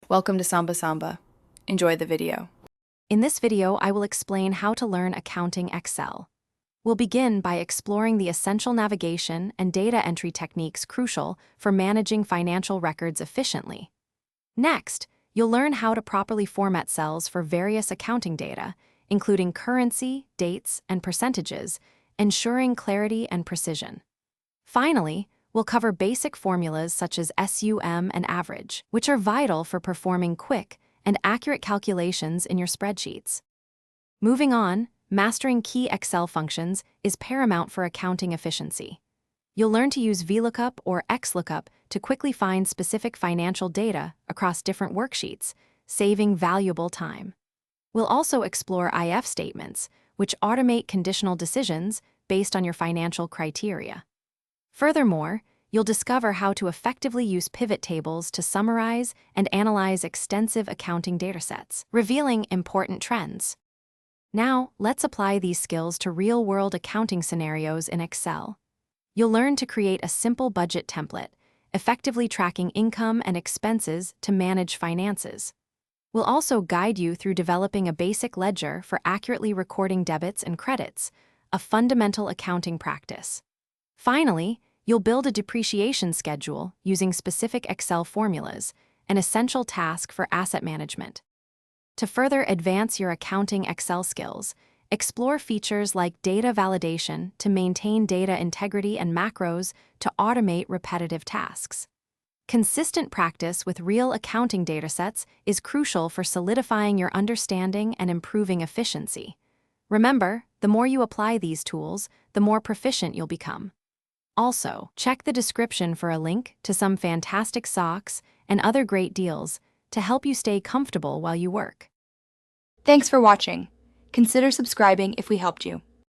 Welcome to Samba Samba. Enjoy the video. In this video, I will explain how to learn accounting Excel. We'll begin by exploring the essential navigation and data entry techniques crucial for managing financial records efficiently. Next, you'll learn how to properly format cells for various accounting data, including currency, dates, and percentages, ensuring clarity and precision. Finally, we'll cover basic formulas such as SUM and average, which are vital for performing quick and accurate calculations in your spreadsheets. Moving on, mastering key Excel functions is paramount for accounting efficiency. You'll learn to use VLOOKUP or XLOOKUP to quickly find specific financial data across different worksheets, saving valuable time. We'll also explore IF statements, which automate conditional decisions based on your financial criteria. Furthermore, you'll discover how to effectively use pivot tables to summarize and analyze extensive accounting datasets, revealing important trends. Now, let's apply these skills to real-world accounting scenarios in Excel. You'll learn to create a simple budget template, effectively tracking income and expenses to manage finances. We'll also guide you through developing a basic ledger for accurately recording debits and credits, a fundamental accounting practice. Finally, you'll build a depreciation schedule using specific Excel formulas, an essential task for asset management. To further advance your accounting Excel skills, explore features like data validation to maintain data integrity and macros to automate repetitive tasks. Consistent practice with real accounting datasets is crucial for solidifying your understanding and improving efficiency. Remember, the more you apply these tools, the more proficient you'll become. Also, check the description for a link to some fantastic socks and other great deals to help you stay comfortable while you work. Thanks for watching. Consider subscribing if we helped you.